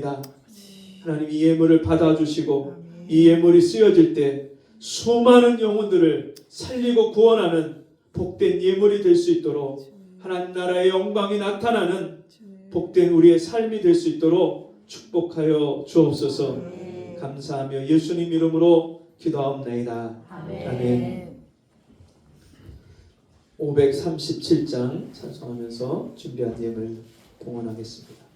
기도합니다. 하나님 이 예물을 받아주시고 이 예물이 쓰여질 때 수많은 영혼들을 살리고 구원하는 복된 예물이 될 수 있도록 하나님 나라의 영광이 나타나는 복된 우리의 삶이 될 수 있도록 축복하여 주옵소서. 감사하며 예수님 이름으로 기도하옵나이다. 아멘. 537장 찬송하면서 준비한 예물 봉헌하겠습니다.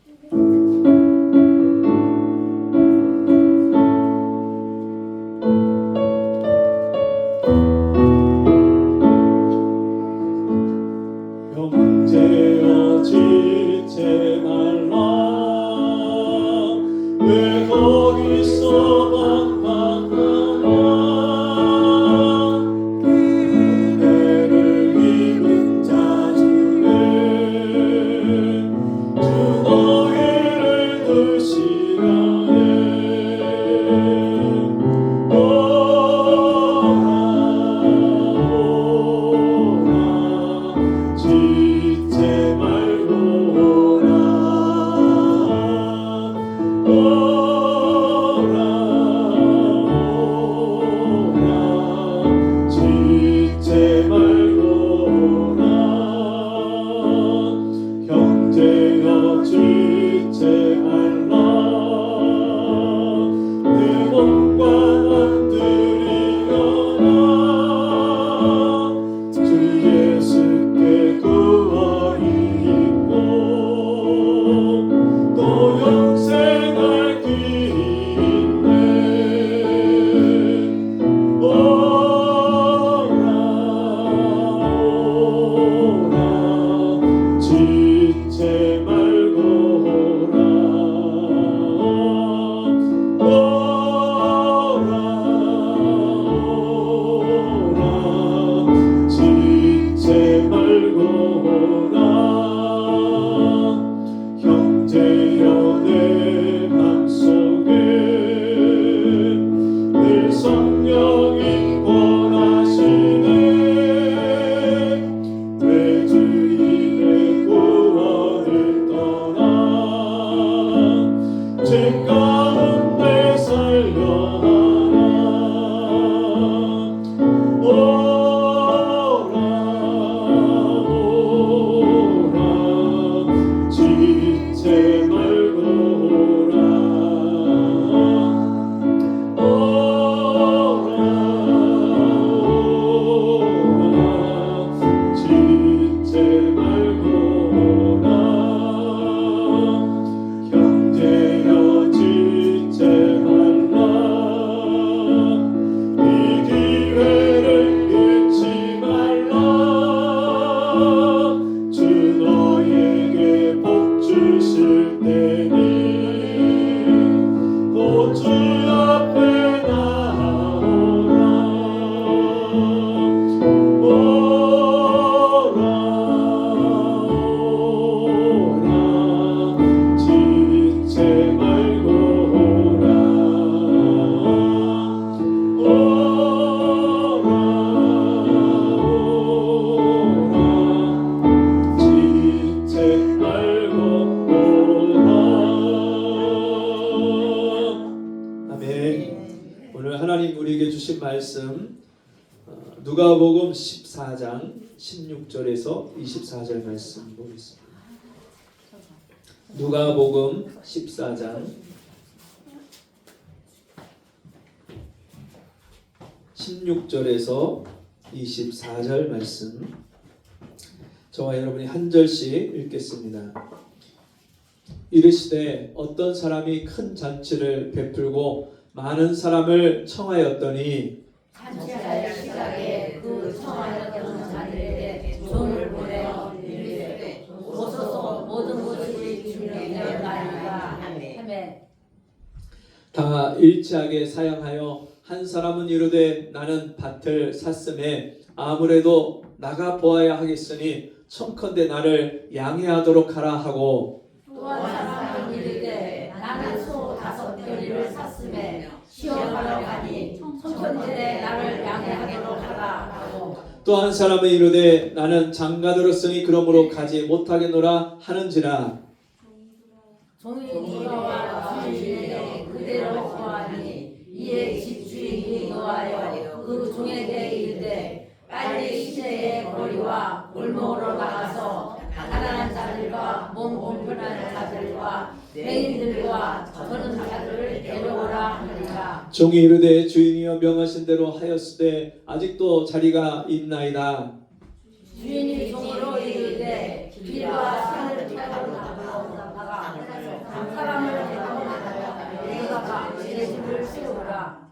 형제여 지체 말라 왜 거기서 방황하나 은혜를 입은 자 중에 주 너희를 드시라네 형제여 지체 말라 내 몸과 난 드리려나 주 예수께 구원이 있고 또 영생할 길이 있네 오라 지체 말고 오라 지체 말고 오라 형제여 내 맘속에 늘 성령이 권하시네 왜 주인의 구원을 떠나 죄 가운데 살려 하나 오라 지체 말고 오라 지체 말고 오라 형제여 지체 말라 이 기회를 잃지 말라 주 너에게 복 주실 때니 곧 주 앞에 나오라 지체 말고 오라 지체 말고 오라 아멘. 오늘 하나님 우리에게 주신 말씀 누가복음 14장 16절에서 24절 말씀 보겠습니다. 누가복음 14장 16절에서 24절 말씀 저와 여러분이 한 절씩 읽겠습니다. 이르시되 어떤 사람이 큰 잔치를 베풀고 많은 사람을 청하였더니 잔치할 시각에 그 청하였던 자들에게 종을 보내어 이르되 오소서 모든 것이 준비되었나이다. 아멘. 다 일치하게 사양하여 한 사람은 이르되 나는 밭을 샀음에 아무래도 나가 보아야 하겠으니 청컨대 나를 양해하도록 하라 하고 또 한 사람은 이르되 나는 소 5겨리를 샀음에 시험하러 가니 청컨대 나를 양해하도록 하라 하고 또 한 사람은 이르되 나는 장가 들었으니 그러므로 가지 못하겠노라 하는지라 종이 돌아와 죄인들과 저는 자들을 데려오라 하니라. 종이 이르되 주인이여 명하신 대로 하였으되 아직도 자리가 있나이다. 주인이 종으로 이르되 길과 산을 타고 나가다가 사람을 데려다가 내 집을 세우라.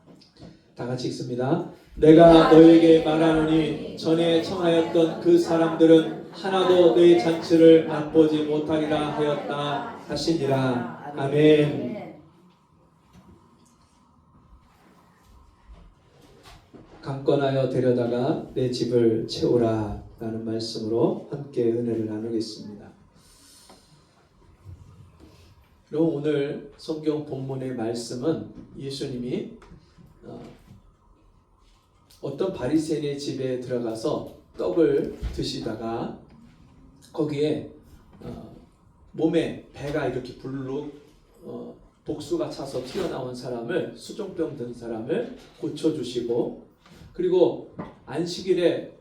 다 같이 읽습니다. 내가 너에게 말하노니 전에 청하였던 그 사람들은 하나도 너의 잔치를 맛보지 못하리라 하였다 하시니라. 아멘. 강권하여 데려다가 내 집을 채우라 라는 말씀으로 함께 은혜를 나누겠습니다. 그럼 오늘 성경 본문의 말씀은 예수님이 어떤 바리새인의 집에 들어가서 떡을 드시다가 거기에 몸에 배가 이렇게 불룩 복수가 차서 튀어나온 사람을, 수종병 든 사람을 고쳐주시고, 그리고 안식일에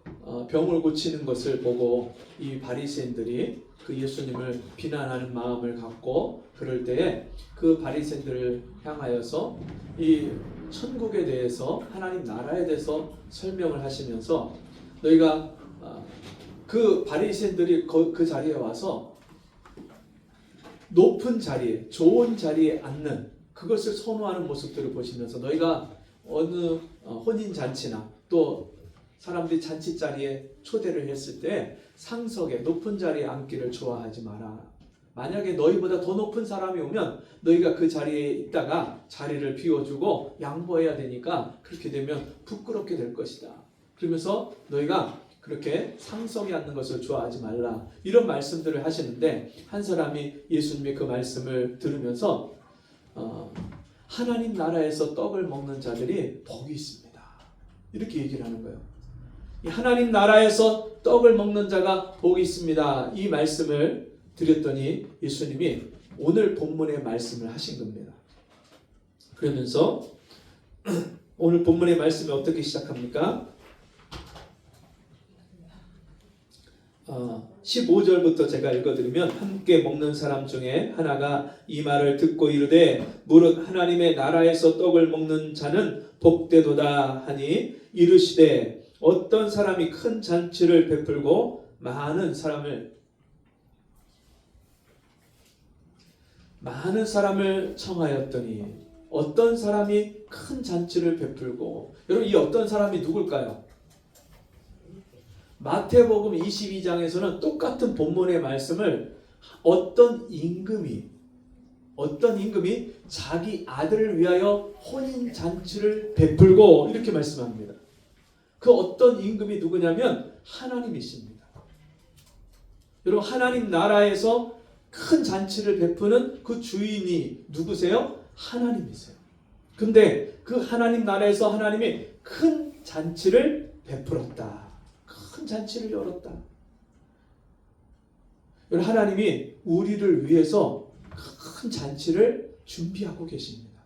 병을 고치는 것을 보고 이 바리새인들이 그 예수님을 비난하는 마음을 갖고, 그럴 때에 그 바리새인들을 향하여서 이 천국에 대해서, 하나님 나라에 대해서 설명을 하시면서, 너희가 그 바리새인들이 그 자리에 와서 높은 자리에, 좋은 자리에 앉는 그것을 선호하는 모습들을 보시면서, 너희가 어느 혼인잔치나 또 사람들이 잔치 자리에 초대를 했을 때 상석에 높은 자리에 앉기를 좋아하지 마라. 만약에 너희보다 더 높은 사람이 오면 너희가 그 자리에 있다가 자리를 비워주고 양보해야 되니까 그렇게 되면 부끄럽게 될 것이다. 그러면서 너희가 그렇게 상석에 앉는 것을 좋아하지 말라. 이런 말씀들을 하시는데, 한 사람이 예수님의 그 말씀을 들으면서 하나님 나라에서 떡을 먹는 자들이 복이 있습니다. 이렇게 얘기를 하는 거예요. 하나님 나라에서 떡을 먹는 자가 복이 있습니다. 이 말씀을 드렸더니 예수님이 오늘 본문의 말씀을 하신 겁니다. 그러면서 오늘 본문의 말씀이 어떻게 시작합니까? 15절부터 제가 읽어드리면, 함께 먹는 사람 중에 하나가 이 말을 듣고 이르되 무릇 하나님의 나라에서 떡을 먹는 자는 복되도다 하니, 이르시되 어떤 사람이 큰 잔치를 베풀고 많은 사람을 청하였더니, 어떤 사람이 큰 잔치를 베풀고, 여러분 이 어떤 사람이 누굴까요? 마태복음 22장에서는 똑같은 본문의 말씀을 어떤 임금이 자기 아들을 위하여 혼인잔치를 베풀고 이렇게 말씀합니다. 그 어떤 임금이 누구냐면 하나님이십니다. 여러분, 하나님 나라에서 큰 잔치를 베푸는 그 주인이 누구세요? 하나님이세요. 근데 그 하나님 나라에서 하나님이 큰 잔치를 베풀었다. 큰 잔치를 열었다. 여러분, 하나님이 우리를 위해서 큰 잔치를 준비하고 계십니다.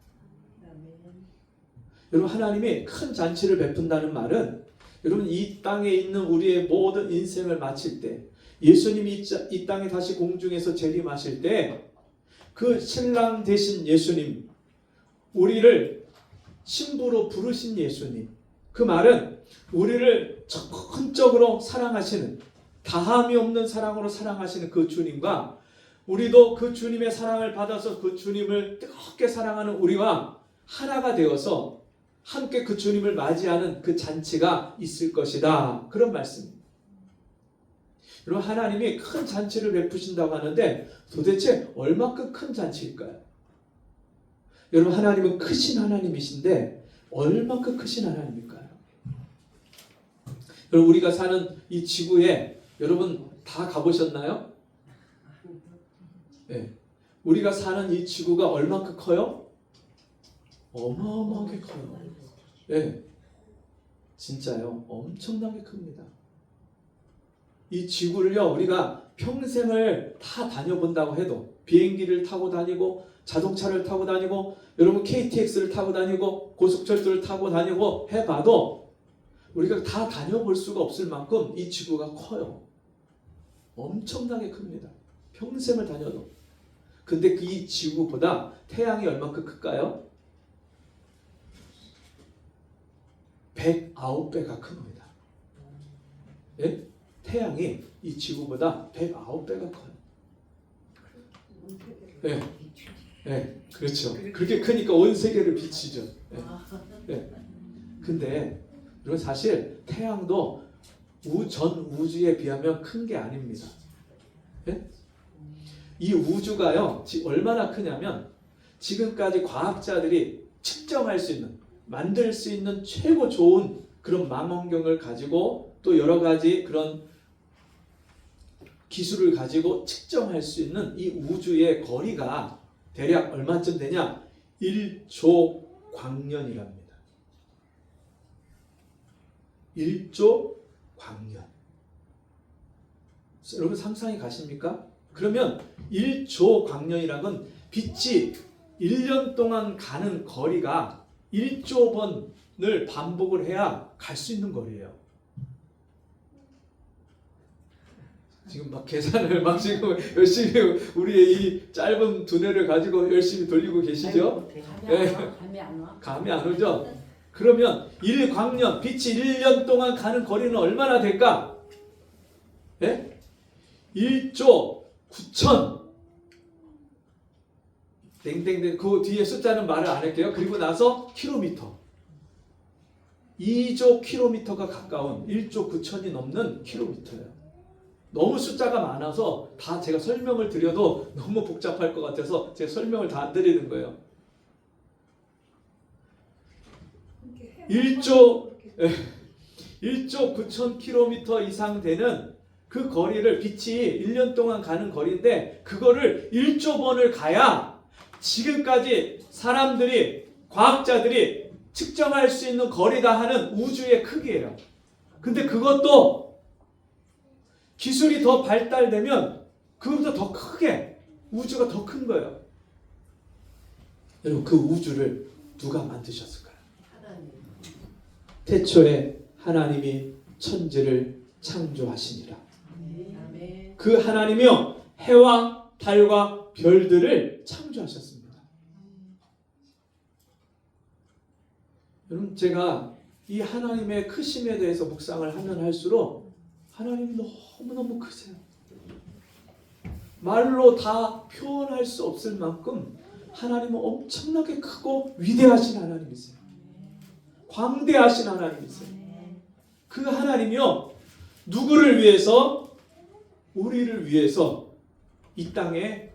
여러분, 하나님이 큰 잔치를 베푼다는 말은, 여러분 이 땅에 있는 우리의 모든 인생을 마칠 때, 예수님이 이 땅에 다시 공중에서 재림하실 때 그 신랑 되신 예수님, 우리를 신부로 부르신 예수님, 그 말은 우리를 전적으로 사랑하시는, 다함이 없는 사랑으로 사랑하시는 그 주님과, 우리도 그 주님의 사랑을 받아서 그 주님을 뜨겁게 사랑하는 우리와 하나가 되어서 함께 그 주님을 맞이하는 그 잔치가 있을 것이다. 그런 말씀입니다. 여러분, 하나님이 큰 잔치를 베푸신다고 하는데 도대체 얼마큼 큰 잔치일까요? 여러분, 하나님은 크신 하나님이신데 얼마큼 크신 하나님일까요? 여러분, 우리가 사는 이 지구에 여러분 다 가보셨나요? 네. 우리가 사는 이 지구가 얼마큼 커요? 어마어마하게 커요. 네. 진짜요. 엄청나게 큽니다. 이 지구를요, 우리가 평생을 다 다녀본다고 해도, 비행기를 타고 다니고 자동차를 타고 다니고, 여러분 KTX를 타고 다니고 고속철도를 타고 다니고 해봐도 우리가 다 다녀볼 수가 없을 만큼 이 지구가 커요. 엄청나게 큽니다. 평생을 다녀도. 근데 이 지구보다 태양이 얼마큼 클까요? 109배가 큰 겁니다. 예? 태양이 이 지구보다 109배가 커요. 예. 예, 그렇죠. 그렇게 크니까 온 세계를 비치죠. 예. 예. 근데 이건 사실 태양도 전 우주에 비하면 큰 게 아닙니다. 예? 이 우주가요, 얼마나 크냐면 지금까지 과학자들이 측정할 수 있는, 만들 수 있는 최고 좋은 그런 망원경을 가지고 또 여러 가지 그런 기술을 가지고 측정할 수 있는 이 우주의 거리가 대략 얼마쯤 되냐? 1조 광년이랍니다. 1조 광년. 여러분 상상이 가십니까? 그러면 1조 광년이란 건 빛이 1년 동안 가는 거리가 1조 번을 반복을 해야 갈 수 있는 거리예요. 지금 막 계산을 막 지금 열심히 우리의 이 짧은 두뇌를 가지고 열심히 돌리고 계시죠? 감이 안 와. 감이 안 오죠? 그러면 1광년, 빛이 1년 동안 가는 거리는 얼마나 될까? 예? 1조 9천 땡땡땡 그 뒤에 숫자는 말을 안 할게요. 그리고 나서 킬로미터 2조 킬로미터가 가까운 1조 9천이 넘는 킬로미터예요. 너무 숫자가 많아서 다 제가 설명을 드려도 너무 복잡할 것 같아서 제가 설명을 다 안 드리는 거예요. 1조 9천 킬로미터 이상 되는 그 거리를 빛이 1년 동안 가는 거리인데 그거를 1조 번을 가야 지금까지 사람들이 과학자들이 측정할 수 있는 거리다 하는 우주의 크기예요. 근데 그것도 기술이 더 발달되면 그것보다 더 크게 우주가 더 큰 거예요. 여러분 그 우주를 누가 만드셨을까요? 태초에 하나님이 천지를 창조하시니라. 그 하나님이요 해와 달과 별들을 창조하셨습니다. 여러분 제가 이 하나님의 크심에 대해서 묵상을 하면 할수록 하나님이 너무너무 크세요. 말로 다 표현할 수 없을 만큼 하나님은 엄청나게 크고 위대하신 하나님이세요. 광대하신 하나님이세요. 그 하나님이요 누구를 위해서? 우리를 위해서 이 땅에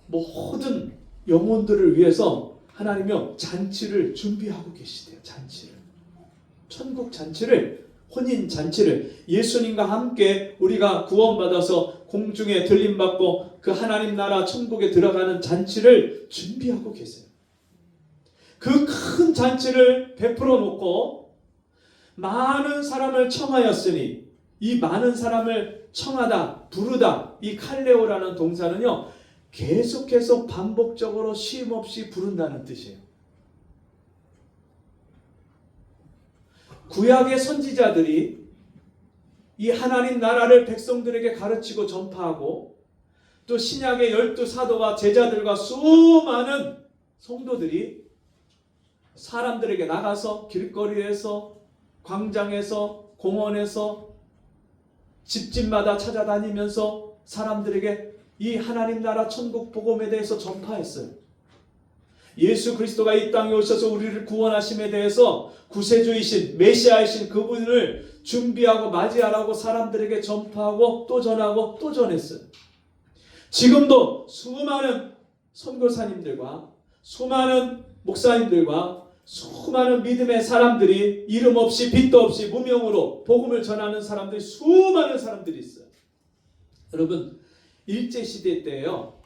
모든 영혼들을 위해서 하나님이요 잔치를 준비하고 계시대요. 잔치를, 천국 잔치를, 혼인 잔치를 예수님과 함께 우리가 구원받아서 공중에 들림받고 그 하나님 나라 천국에 들어가는 잔치를 준비하고 계세요. 그 큰 잔치를 베풀어 놓고 많은 사람을 청하였으니 이 많은 사람을 청하다, 부르다, 이 칼레오라는 동사는요 계속해서 반복적으로 쉼 없이 부른다는 뜻이에요. 구약의 선지자들이 이 하나님 나라를 백성들에게 가르치고 전파하고 또 신약의 12사도와 제자들과 수많은 성도들이 사람들에게 나가서 길거리에서 광장에서 공원에서 집집마다 찾아다니면서 사람들에게 이 하나님 나라 천국 복음에 대해서 전파했어요. 예수 그리스도가 이 땅에 오셔서 우리를 구원하심에 대해서 구세주이신 메시아이신 그분을 준비하고 맞이하라고 사람들에게 전파하고 또 전하고 또 전했어요. 지금도 수많은 선교사님들과 수많은 목사님들과 수많은 믿음의 사람들이 이름 없이 빛도 없이 무명으로 복음을 전하는 사람들이 수많은 사람들이 있어요. 여러분 일제시대 때요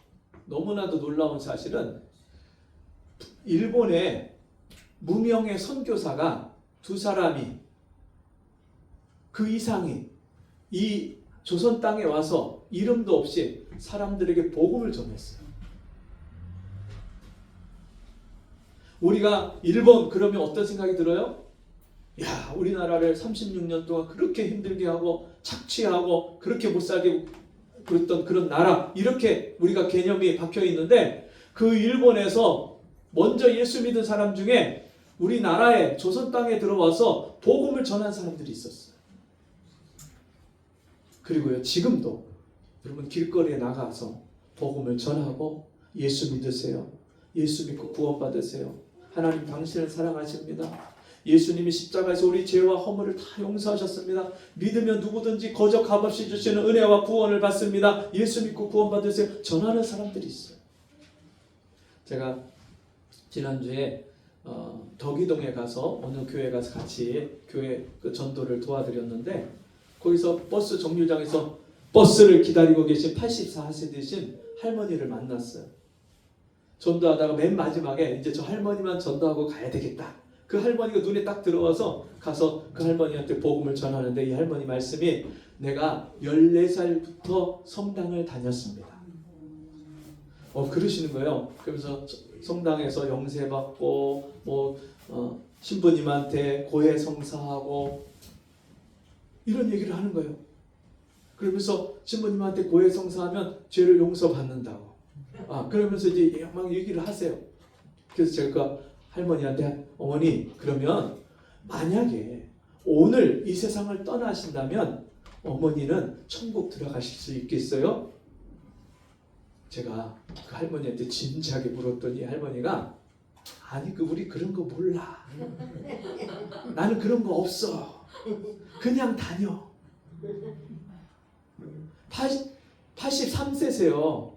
너무나도 놀라운 사실은 일본의 무명의 선교사가 2사람이 그 이상이 이 조선 땅에 와서 이름도 없이 사람들에게 복음을 전했어요. 우리가 일본 그러면 어떤 생각이 들어요? 야, 우리나라를 36년 동안 그렇게 힘들게 하고 착취하고 그렇게 못 살게 그랬던 그런 나라 이렇게 우리가 개념이 박혀 있는데 그 일본에서 먼저 예수 믿은 사람 중에 우리나라에 조선 땅에 들어와서 복음을 전한 사람들이 있었어요. 그리고요 지금도 여러분 길거리에 나가서 복음을 전하고 예수 믿으세요. 예수 믿고 구원받으세요. 하나님 당신을 사랑하십니다. 예수님이 십자가에서 우리 죄와 허물을 다 용서하셨습니다. 믿으면 누구든지 거저 값없이 주시는 은혜와 구원을 받습니다. 예수 믿고 구원받으세요. 전하는 사람들이 있어요. 제가 지난주에 덕이동에 가서 어느 교회 가서 같이 교회 그 전도를 도와드렸는데 거기서 버스 정류장에서 버스를 기다리고 계신 84세 되신 할머니를 만났어요. 전도하다가 맨 마지막에 이제 저 할머니만 전도하고 가야 되겠다. 그 할머니가 눈에 딱 들어와서 가서 그 할머니한테 복음을 전하는데 이 할머니 말씀이 내가 14살부터 성당을 다녔습니다. 그러시는 거예요. 그러면서 성당에서 영세받고 신부님한테 고해성사하고 이런 얘기를 하는 거예요. 그러면서 신부님한테 고해성사하면 죄를 용서받는다고. 그러면서 이제 막 얘기를 하세요. 그래서 제가 할머니한테 어머니 그러면 만약에 오늘 이 세상을 떠나신다면 어머니는 천국 들어가실 수 있겠어요? 제가 그 할머니한테 진지하게 물었더니 할머니가 아니 우리 그런 거 몰라. 나는 그런 거 없어. 그냥 다녀. 83세세요.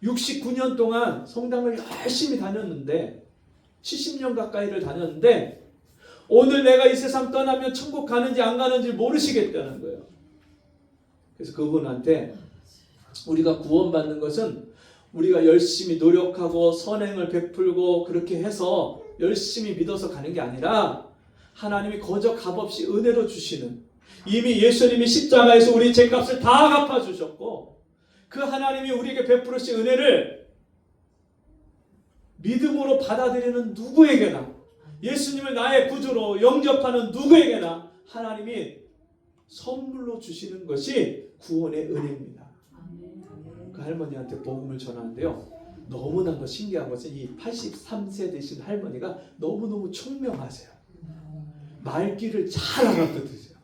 69년 동안 성당을 열심히 다녔는데 70년 가까이를 다녔는데 오늘 내가 이 세상 떠나면 천국 가는지 안 가는지 모르시겠다는 거예요. 그래서 그분한테 우리가 구원받는 것은 우리가 열심히 노력하고 선행을 베풀고 그렇게 해서 열심히 믿어서 가는 게 아니라 하나님이 거저 값없이 은혜로 주시는 이미 예수님이 십자가에서 우리 죄값을 다 갚아주셨고 그 하나님이 우리에게 베풀으신 은혜를 믿음으로 받아들이는 누구에게나 예수님을 나의 구주로 영접하는 누구에게나 하나님이 선물로 주시는 것이 구원의 은혜입니다. 그 할머니한테 복음을 전하는데요. 너무나도 신기한 것은 이 83세 되신 할머니가 너무너무 총명하세요. 말귀를 잘 알아듣으세요.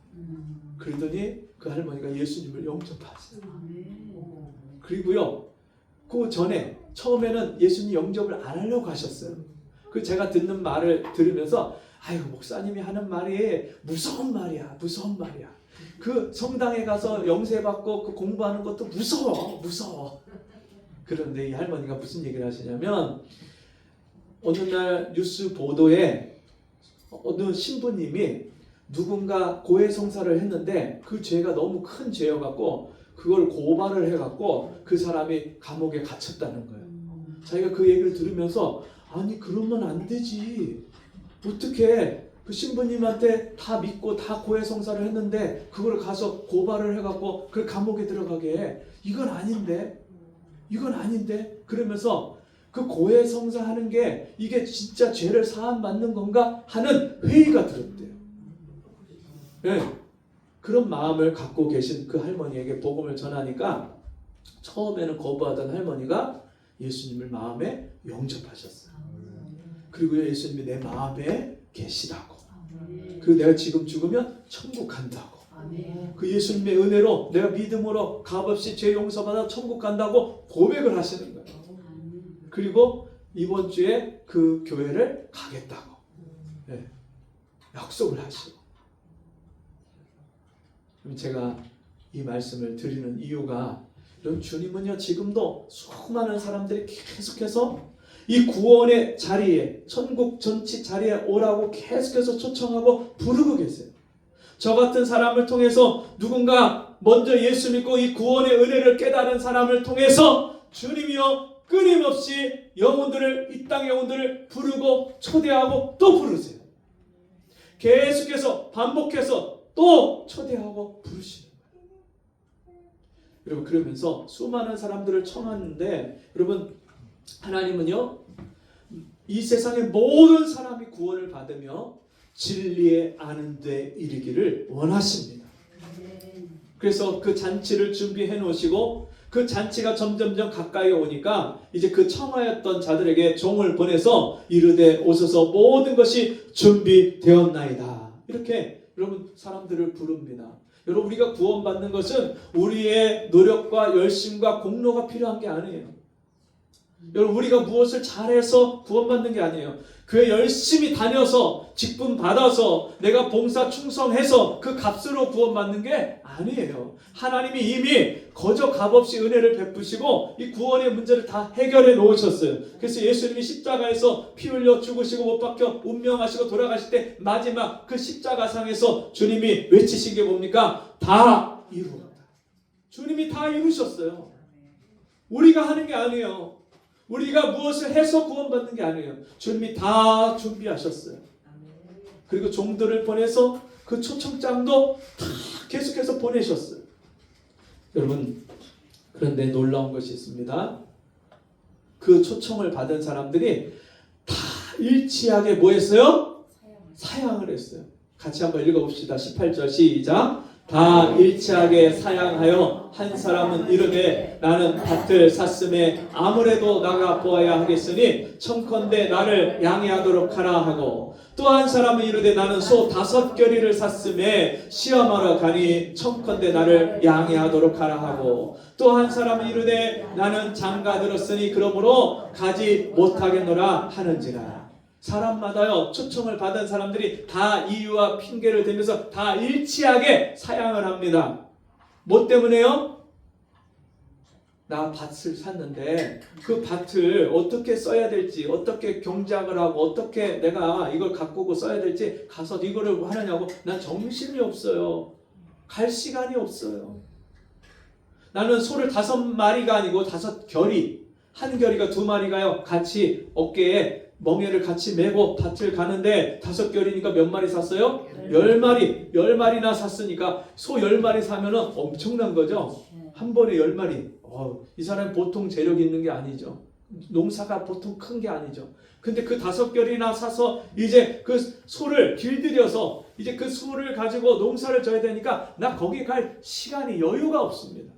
그러더니 그 할머니가 예수님을 영접하세요. 그리고요. 그 전에 처음에는 예수님 영접을 안 하려고 하셨어요. 그 제가 듣는 말을 들으면서 아이고 목사님이 하는 말이 무서운 말이야. 무서운 말이야. 그 성당에 가서 영세받고 그 공부하는 것도 무서워. 그런데 이 할머니가 무슨 얘기를 하시냐면 어느 날 뉴스 보도에 어느 신부님이 누군가 고해성사를 했는데 그 죄가 너무 큰 죄여갖고 그걸 고발을 해갖고 그 사람이 감옥에 갇혔다는 거예요. 자기가 그 얘기를 들으면서 아니 그러면 안 되지. 어떻게 그 신부님한테 다 믿고 다 고해성사를 했는데 그걸 가서 고발을 해갖고 그 감옥에 들어가게 해. 이건 아닌데 그러면서 그 고해성사하는 게 이게 진짜 죄를 사함받는 건가 하는 회의가 들었대요. 네. 그런 마음을 갖고 계신 그 할머니에게 복음을 전하니까 처음에는 거부하던 할머니가 예수님을 마음에 영접하셨어요. 그리고 예수님이 내 마음에 계시다고. 그리고 내가 지금 죽으면 천국 간다고. 그 예수님의 은혜로 내가 믿음으로 값없이 죄 용서받아 천국 간다고 고백을 하시는 거예요. 그리고 이번 주에 그 교회를 가겠다고 약속을 하시고. 그럼 제가 이 말씀을 드리는 이유가 여러분 주님은요 지금도 수많은 사람들이 계속해서 이 구원의 자리에 천국 전치 자리에 오라고 계속해서 초청하고 부르고 계세요. 저 같은 사람을 통해서 누군가 먼저 예수 믿고 이 구원의 은혜를 깨달은 사람을 통해서 주님이여 끊임없이 영혼들을 이 땅의 영혼들을 부르고 초대하고 또 부르세요. 계속해서 반복해서 또 초대하고 부르시는 거예요. 여러분 그러면서 수많은 사람들을 청하는데 여러분 하나님은요 이 세상의 모든 사람이 구원을 받으며 진리에 아는 데 이르기를 원하십니다. 그래서 그 잔치를 준비해 놓으시고 그 잔치가 점점점 가까이 오니까 이제 그 청하였던 자들에게 종을 보내서 이르되 오소서 모든 것이 준비되었나이다. 이렇게 여러분 사람들을 부릅니다. 여러분 우리가 구원받는 것은 우리의 노력과 열심과 공로가 필요한 게 아니에요. 여러분 우리가 무엇을 잘해서 구원받는 게 아니에요. 교회 열심히 다녀서 직분 받아서 내가 봉사 충성해서 그 값으로 구원받는 게 아니에요. 하나님이 이미 거저 값없이 은혜를 베푸시고 이 구원의 문제를 다 해결해 놓으셨어요. 그래서 예수님이 십자가에서 피 흘려 죽으시고 못 박혀 운명하시고 돌아가실 때 마지막 그 십자가상에서 주님이 외치신 게 뭡니까? 다 이루었다. 주님이 다 이루셨어요. 우리가 하는 게 아니에요. 우리가 무엇을 해서 구원받는 게 아니에요. 주님이 다 준비하셨어요. 그리고 종들을 보내서 그 초청장도 다 계속해서 보내셨어요. 여러분 그런데 놀라운 것이 있습니다. 그 초청을 받은 사람들이 다 일치하게 뭐 했어요? 사양을 했어요. 같이 한번 읽어봅시다. 18절 시작. 다 일치하게 사양하여 한 사람은 이르되 나는 밭을 샀음에 아무래도 나가 보아야 하겠으니 청컨대 나를 양해하도록 하라 하고 또 한 사람은 이르되 나는 소 5겨리를 샀음에 시험하러 가니 청컨대 나를 양해하도록 하라 하고 또 한 사람은 이르되 나는 장가 들었으니 그러므로 가지 못하겠노라 하는지라. 사람마다요 초청을 받은 사람들이 다 이유와 핑계를 대면서 다 일치하게 사양을 합니다. 뭐 때문에요? 나 밭을 샀는데 그 밭을 어떻게 써야 될지 어떻게 경작을 하고 어떻게 내가 이걸 가꾸고 써야 될지 가서 이거를 하느냐고 난 정신이 없어요. 갈 시간이 없어요. 나는 소를 5마리가 아니고 5겨리 한 겨리가 2마리가요 같이 어깨에 멍에를 같이 메고 밭을 가는데 5겨리니까 몇 마리 샀어요? 10마리. 10마리나 샀으니까 소 10마리 사면은 엄청난 거죠. 한 번에 10마리. 이 사람이 보통 재력 있는 게 아니죠. 농사가 보통 큰 게 아니죠. 근데 그 5겨리나 사서 이제 그 소를 길들여서 이제 그 소를 가지고 농사를 져야 되니까 나 거기 갈 시간이 여유가 없습니다.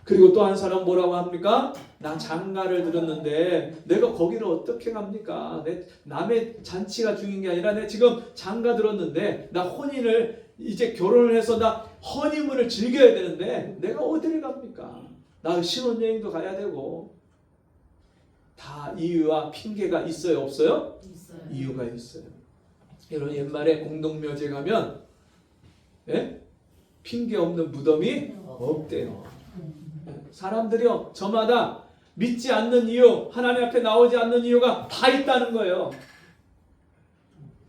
그리고 또 한 사람 뭐라고 합니까? 나 장가를 들었는데 내가 거기를 어떻게 갑니까? 남의 잔치가 중요한 게 아니라 내가 지금 장가 들었는데 나 혼인을 이제 결혼을 해서 나 허니문을 즐겨야 되는데 내가 어디를 갑니까? 나 신혼여행도 가야 되고. 다 이유와 핑계가 있어요? 없어요? 있어요. 이유가 있어요. 여러분 옛말에 공동묘지 가면 핑계 없는 무덤이 없대요. 사람들이요 저마다 믿지 않는 이유, 하나님 앞에 나오지 않는 이유가 다 있다는 거예요.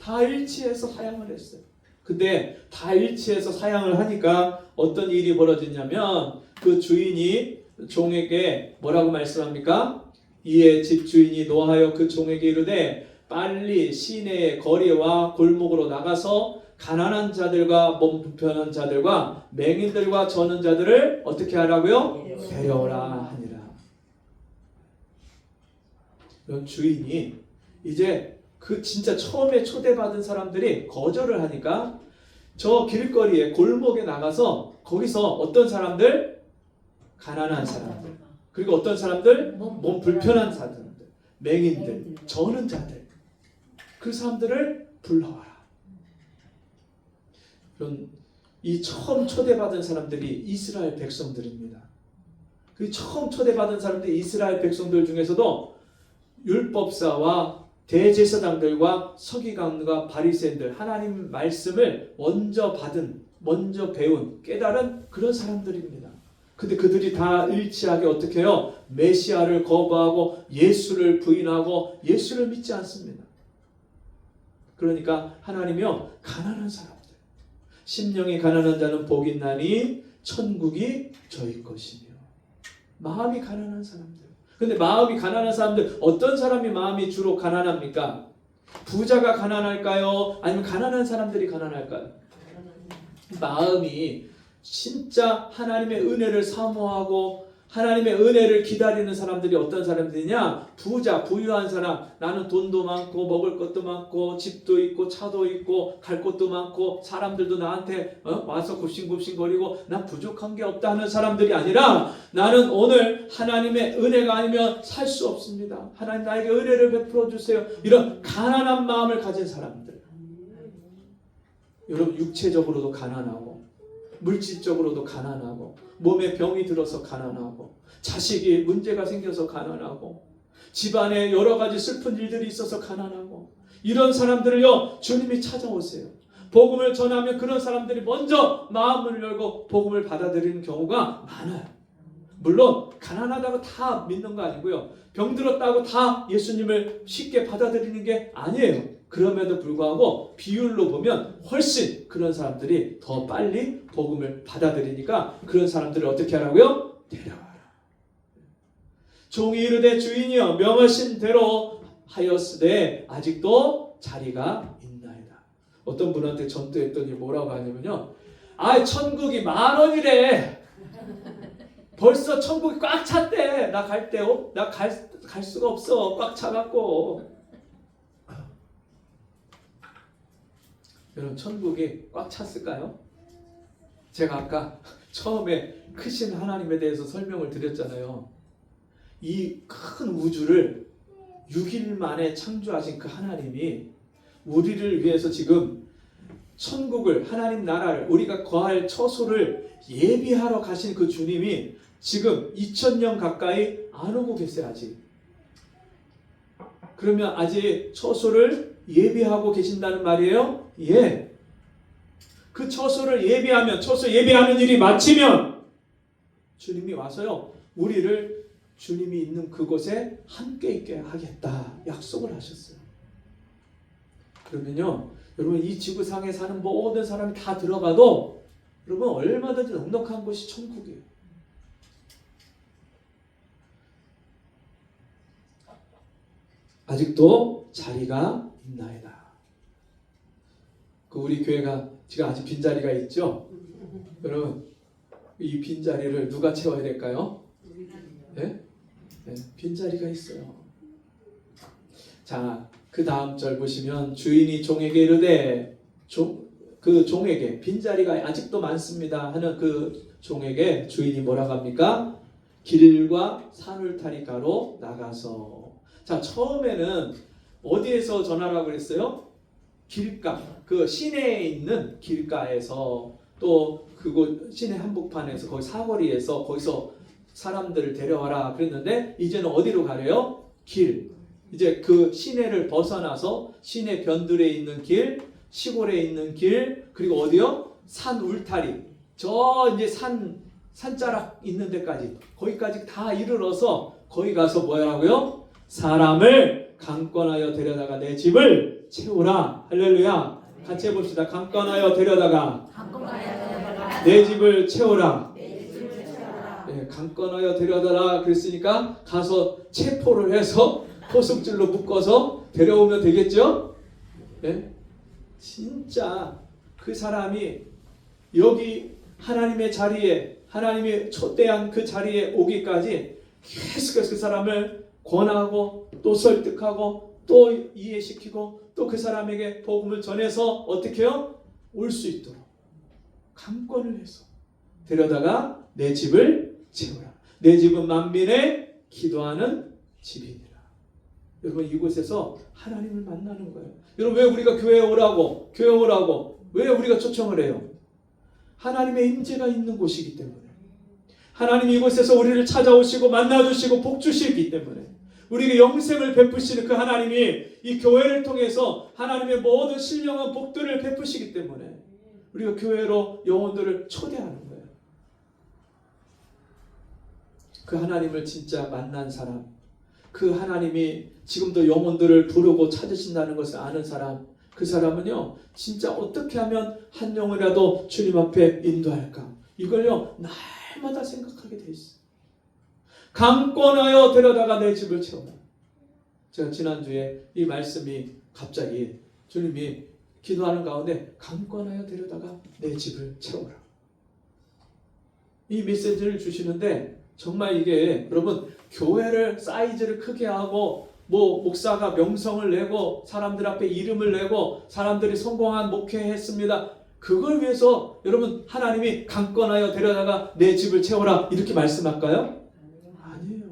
다 일치해서 사양을 했어요. 근데 다 일치해서 사양을 하니까 어떤 일이 벌어지냐면 그 주인이 종에게 뭐라고 말씀합니까? 이에 집 주인이 노하여 그 종에게 이르되 빨리 시내의 거리와 골목으로 나가서 가난한 자들과 몸 불편한 자들과 맹인들과 저는 자들을 어떻게 하라고요? 데려오라 하니라. 그럼 주인이 이제 그 진짜 처음에 초대받은 사람들이 거절을 하니까 저 길거리에 골목에 나가서 거기서 어떤 사람들? 가난한 사람들. 그리고 어떤 사람들? 몸 불편한 사람들. 맹인들, 저는 자들. 그 사람들을 불러와라. 그럼 이 처음 초대받은 사람들이 이스라엘 백성들입니다. 그 처음 초대받은 사람들이 이스라엘 백성들 중에서도 율법사와 대제사장들과 서기관과 바리새인들 하나님 말씀을 먼저 받은, 먼저 배운, 깨달은 그런 사람들입니다. 근데 그들이 다 일치하게 어떻게 해요? 메시아를 거부하고 예수를 부인하고 예수를 믿지 않습니다. 그러니까 하나님이요 가난한 사람들, 심령이 가난한 자는 복이 있나니 천국이 저희 것이며. 마음이 가난한 사람들. 근데 마음이 가난한 사람들, 어떤 사람이 마음이 주로 가난합니까? 부자가 가난할까요? 아니면 가난한 사람들이 가난할까요? 마음이 진짜 하나님의 은혜를 사모하고 하나님의 은혜를 기다리는 사람들이 어떤 사람들이냐? 부자, 부유한 사람. 나는 돈도 많고 먹을 것도 많고 집도 있고 차도 있고 갈 곳도 많고 사람들도 나한테 와서 굽신굽신거리고 난 부족한 게 없다 하는 사람들이 아니라 나는 오늘 하나님의 은혜가 아니면 살 수 없습니다. 하나님 나에게 은혜를 베풀어 주세요. 이런 가난한 마음을 가진 사람들. 여러분 육체적으로도 가난하고 물질적으로도 가난하고 몸에 병이 들어서 가난하고 자식이 문제가 생겨서 가난하고 집안에 여러 가지 슬픈 일들이 있어서 가난하고 이런 사람들을요 주님이 찾아오세요. 복음을 전하면 그런 사람들이 먼저 마음을 열고 복음을 받아들이는 경우가 많아요. 물론 가난하다고 다 믿는 거 아니고요. 병들었다고 다 예수님을 쉽게 받아들이는 게 아니에요. 그럼에도 불구하고 비율로 보면 훨씬 그런 사람들이 더 빨리 복음을 받아들이니까 그런 사람들을 어떻게 하라고요? 데려와라. 종이 이르되 주인이여 명하신 대로 하였으되 아직도 자리가 있나이다. 어떤 분한테 전도했더니 뭐라고 하냐면요. 천국이 10,000원이래. 벌써 천국이 꽉 찼대. 나 갈 수가 없어. 꽉 차갖고. 여러분 천국이 꽉 찼을까요? 제가 아까 처음에 크신 하나님에 대해서 설명을 드렸잖아요. 이 큰 우주를 6일 만에 창조하신 그 하나님이 우리를 위해서 지금 천국을 하나님 나라를 우리가 거할 처소를 예비하러 가신 그 주님이 지금 2000년 가까이 안 오고 계세요. 아직. 그러면 아직 처소를 예비하고 계신다는 말이에요? 예. 그 처소를 예비하면 처소 예비하는 일이 마치면 주님이 와서요 우리를 주님이 있는 그곳에 함께 있게 하겠다 약속을 하셨어요. 그러면요 여러분 이 지구상에 사는 모든 사람이 다 들어가도 여러분 얼마든지 넉넉한 곳이 천국이에요. 아직도 자리가 있나이다. 우리 교회가 지금 아직 빈자리가 있죠? 여러분 이 빈자리를 누가 채워야 될까요? 네? 네, 빈자리가 있어요. 자, 그 다음 절 보시면 주인이 종에게 이르되 그 종에게 빈자리가 아직도 많습니다 하는 그 종에게 주인이 뭐라고 합니까? 길과 산울타리가로 나가서. 자, 처음에는 어디에서 전하라고 그랬어요? 길가, 그 시내에 있는 길가에서 또 그곳 시내 한복판에서 거기 사거리에서 거기서 사람들을 데려와라 그랬는데 이제는 어디로 가래요? 길. 이제 그 시내를 벗어나서 시내 변들에 있는 길, 시골에 있는 길, 그리고 어디요? 산 울타리. 저 이제 산자락 있는 데까지 거기까지 다 이르러서 거기 가서 뭐라고요? 사람을 강권하여 데려다가 내 집을 채우라. 할렐루야. 같이 해봅시다. 강권하여 데려다가 내 집을 채우라. 네, 강권하여 데려다라 그랬으니까 가서 체포를 해서 포승줄로 묶어서 데려오면 되겠죠? 네? 진짜 그 사람이 여기 하나님의 자리에 하나님이 초대한 그 자리에 오기까지 계속해서 그 사람을 권하고 또 설득하고 또 이해시키고 또 그 사람에게 복음을 전해서 어떻게 해요? 올 수 있도록 강권을 해서 데려다가 내 집을 채우라. 내 집은 만민의 기도하는 집이니라. 여러분 이곳에서 하나님을 만나는 거예요. 여러분 왜 우리가 교회에 오라고 왜 우리가 초청을 해요? 하나님의 임재가 있는 곳이기 때문에 하나님이 이곳에서 우리를 찾아오시고 만나주시고 복 주시기 때문에 우리에게 영생을 베푸시는 그 하나님이 이 교회를 통해서 하나님의 모든 신령한 복들을 베푸시기 때문에 우리가 교회로 영혼들을 초대하는 거예요. 그 하나님을 진짜 만난 사람, 그 하나님이 지금도 영혼들을 부르고 찾으신다는 것을 아는 사람, 그 사람은요 진짜 어떻게 하면 한 영혼이라도 주님 앞에 인도할까, 이걸요 날마다 생각하게 돼 있어요. 강권하여 데려다가 내 집을 채우라. 제가 지난주에 이 말씀이 갑자기 주님이 기도하는 가운데 강권하여 데려다가 내 집을 채우라. 이 메시지를 주시는데 정말 이게 여러분 교회를 사이즈를 크게 하고 뭐 목사가 명성을 내고 사람들 앞에 이름을 내고 사람들이 성공한 목회했습니다. 그걸 위해서 여러분 하나님이 강권하여 데려다가 내 집을 채워라 이렇게 말씀할까요? 아니에요.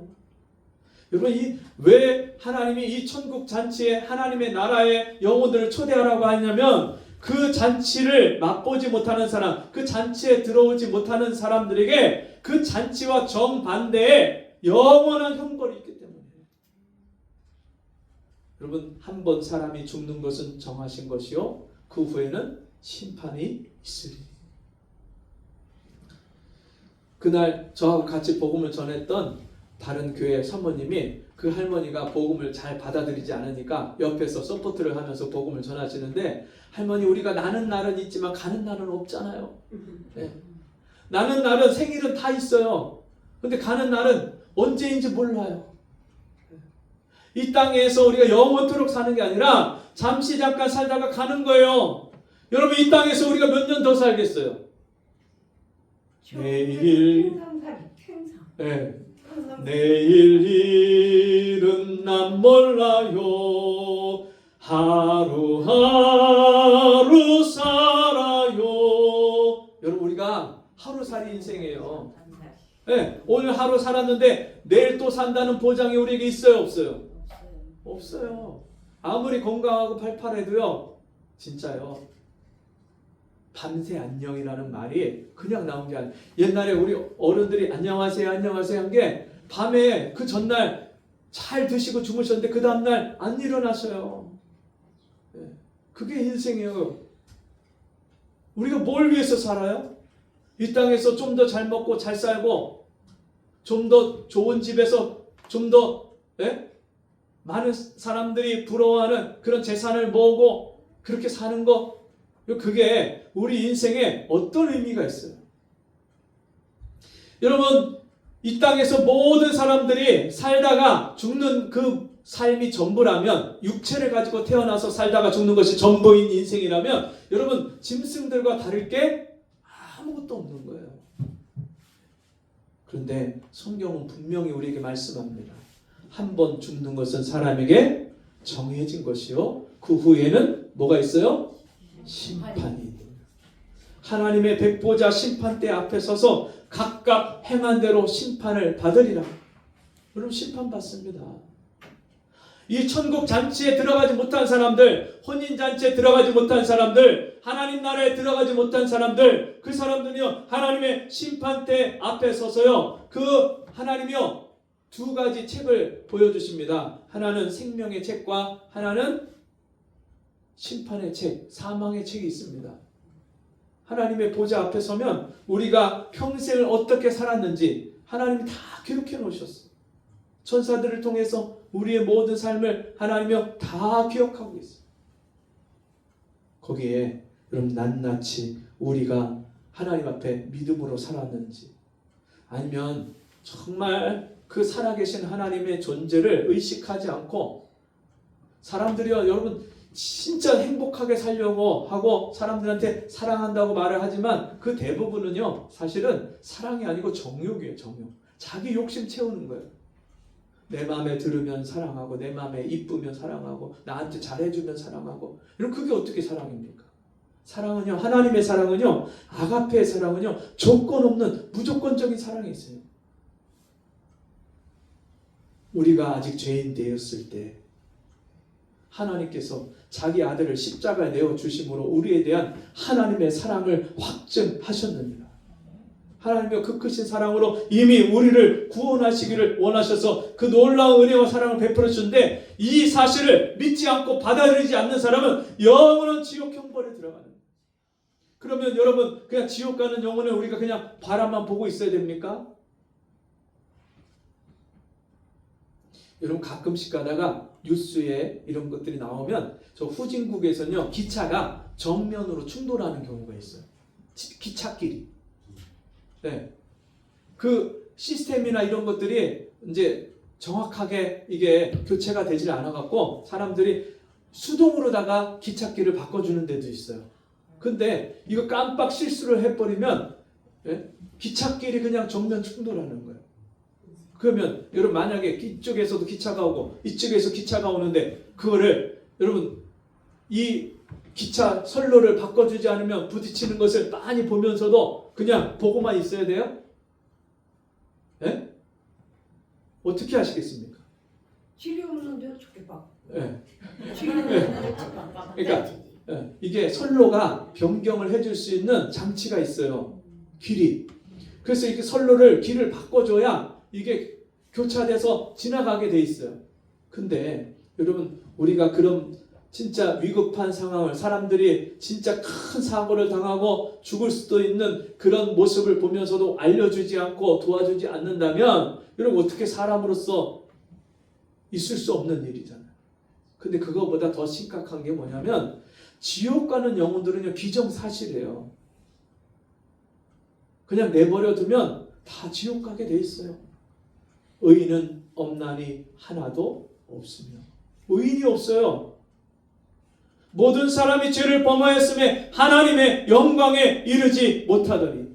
여러분 왜 하나님이 이 천국 잔치에 하나님의 나라의 영혼들을 초대하라고 하냐면 그 잔치를 맛보지 못하는 사람, 그 잔치에 들어오지 못하는 사람들에게 그 잔치와 정반대의 영원한 형벌이 있기 때문에. 여러분 한 번 사람이 죽는 것은 정하신 것이요 그 후에는 심판이 있으리. 그날 저하고 같이 복음을 전했던 다른 교회 사모님이 그 할머니가 복음을 잘 받아들이지 않으니까 옆에서 서포트를 하면서 복음을 전하시는데 할머니 우리가 나는 날은 있지만 가는 날은 없잖아요. 네. 나는 날은 생일은 다 있어요. 근데 가는 날은 언제인지 몰라요. 이 땅에서 우리가 영원토록 사는 게 아니라 잠시 잠깐 살다가 가는 거예요. 여러분 이 땅에서 우리가 몇 년 더 살겠어요? 내일 네. 내일 일은 난 몰라요. 하루하루 살아요. 여러분 우리가 하루살이 인생이에요. 네. 오늘 하루 살았는데 내일 또 산다는 보장이 우리에게 있어요 없어요? 없어요. 아무리 건강하고 팔팔해도요 진짜요 밤새 안녕이라는 말이 그냥 나온 게 아니에요. 옛날에 우리 어른들이 안녕하세요 안녕하세요 한 게 밤에 그 전날 잘 드시고 주무셨는데 그 다음날 안 일어나셔요. 그게 인생이에요. 우리가 뭘 위해서 살아요? 이 땅에서 좀 더 잘 먹고 잘 살고 좀 더 좋은 집에서 좀 더 많은 사람들이 부러워하는 그런 재산을 모으고 그렇게 사는 거 그게 우리 인생에 어떤 의미가 있어요? 여러분 이 땅에서 모든 사람들이 살다가 죽는 그 삶이 전부라면 육체를 가지고 태어나서 살다가 죽는 것이 전부인 인생이라면 여러분 짐승들과 다를 게 아무것도 없는 거예요. 그런데 성경은 분명히 우리에게 말씀합니다. 한 번 죽는 것은 사람에게 정해진 것이요 그 후에는 뭐가 있어요? 심판이. 하나님의 백보자 심판대 앞에 서서 각각 행한 대로 심판을 받으리라. 여러분 심판받습니다. 이 천국 잔치에 들어가지 못한 사람들, 혼인 잔치에 들어가지 못한 사람들, 하나님 나라에 들어가지 못한 사람들, 그 사람들이요 하나님의 심판대 앞에 서서요 그 하나님이요 두 가지 책을 보여주십니다. 하나는 생명의 책과 하나는 심판의 책, 사망의 책이 있습니다. 하나님의 보좌 앞에 서면 우리가 평생을 어떻게 살았는지 하나님이 다 기록해 놓으셨어요. 천사들을 통해서 우리의 모든 삶을 하나님이 다 기억하고 있어요. 거기에 여러분 낱낱이 우리가 하나님 앞에 믿음으로 살았는지 아니면 정말 그 살아계신 하나님의 존재를 의식하지 않고 사람들이요 여러분 진짜 행복하게 살려고 하고 사람들한테 사랑한다고 말을 하지만 그 대부분은요 사실은 사랑이 아니고 정욕이에요. 정욕. 자기 욕심 채우는 거예요. 내 마음에 들으면 사랑하고 내 마음에 이쁘면 사랑하고 나한테 잘해주면 사랑하고 이런 그게 어떻게 사랑입니까? 사랑은요 하나님의 사랑은요 아가페의 사랑은요 조건 없는 무조건적인 사랑이 있어요. 우리가 아직 죄인 되었을 때 하나님께서 자기 아들을 십자가에 내어주심으로 우리에 대한 하나님의 사랑을 확증하셨느니라. 하나님의 그 크신 사랑으로 이미 우리를 구원하시기를 원하셔서 그 놀라운 은혜와 사랑을 베풀어 주는데 이 사실을 믿지 않고 받아들이지 않는 사람은 영원한 지옥 형벌에 들어가는 거예요. 그러면 여러분 그냥 지옥 가는 영혼을 우리가 그냥 바라만 보고 있어야 됩니까? 여러분 가끔씩 가다가 뉴스에 이런 것들이 나오면 저 후진국에서는요 기차가 정면으로 충돌하는 경우가 있어요. 기찻길이. 네. 그 시스템이나 이런 것들이 이제 정확하게 이게 교체가 되질 않아 갖고 사람들이 수동으로다가 기찻길을 바꿔주는 데도 있어요. 근데 이거 깜빡 실수를 해버리면 기찻길이 그냥 정면 충돌하는 거예요. 그러면 여러분 만약에 이쪽에서도 기차가 오고 이쪽에서 기차가 오는데 그거를 여러분 이 기차 선로를 바꿔주지 않으면 부딪히는 것을 많이 보면서도 그냥 보고만 있어야 돼요? 예? 어떻게 하시겠습니까? 지뢰 없는데 어떻게 봐? 예. 지뢰 없는데 어떻게 봐? 그러니까 이게 선로가 변경을 해줄 수 있는 장치가 있어요. 길이. 그래서 이렇게 선로를 길을 바꿔줘야 이게 교차돼서 지나가게 돼 있어요. 근데 여러분 우리가 그런 진짜 위급한 상황을 사람들이 진짜 큰 사고를 당하고 죽을 수도 있는 그런 모습을 보면서도 알려주지 않고 도와주지 않는다면 여러분 어떻게 사람으로서 있을 수 없는 일이잖아요. 근데 그거보다 더 심각한 게 뭐냐면 지옥 가는 영혼들은요 기정사실이에요. 그냥 내버려 두면 다 지옥 가게 돼 있어요. 의인은 없나니 하나도 없으며 의인이 없어요. 모든 사람이 죄를 범하였음에 하나님의 영광에 이르지 못하더니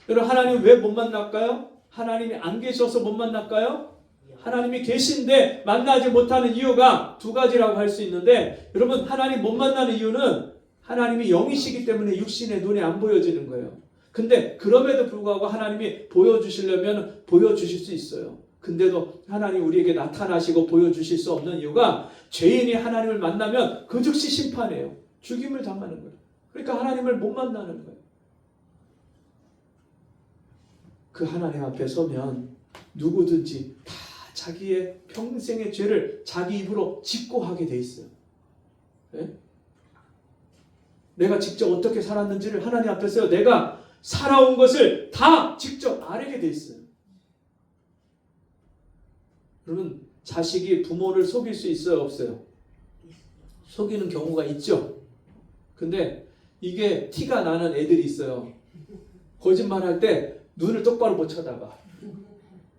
여러분 하나님 왜 못 만날까요? 하나님이 안 계셔서 못 만날까요? 하나님이 계신데 만나지 못하는 이유가 두 가지라고 할 수 있는데 여러분 하나님 못 만나는 이유는 하나님이 영이시기 때문에 육신의 눈에 안 보여지는 거예요. 근데 그럼에도 불구하고 하나님이 보여주시려면 보여주실 수 있어요. 근데도 하나님 우리에게 나타나시고 보여주실 수 없는 이유가 죄인이 하나님을 만나면 그 즉시 심판해요. 죽임을 당하는 거예요. 그러니까 하나님을 못 만나는 거예요. 그 하나님 앞에 서면 누구든지 다 자기의 평생의 죄를 자기 입으로 짓고 하게 돼 있어요. 네? 내가 직접 어떻게 살았는지를 하나님 앞에서 내가 살아온 것을 다 직접 알게 돼 있어요. 여러분 자식이 부모를 속일 수 있어요? 없어요? 속이는 경우가 있죠. 근데 이게 티가 나는 애들이 있어요. 거짓말할 때 눈을 똑바로 못 쳐다봐.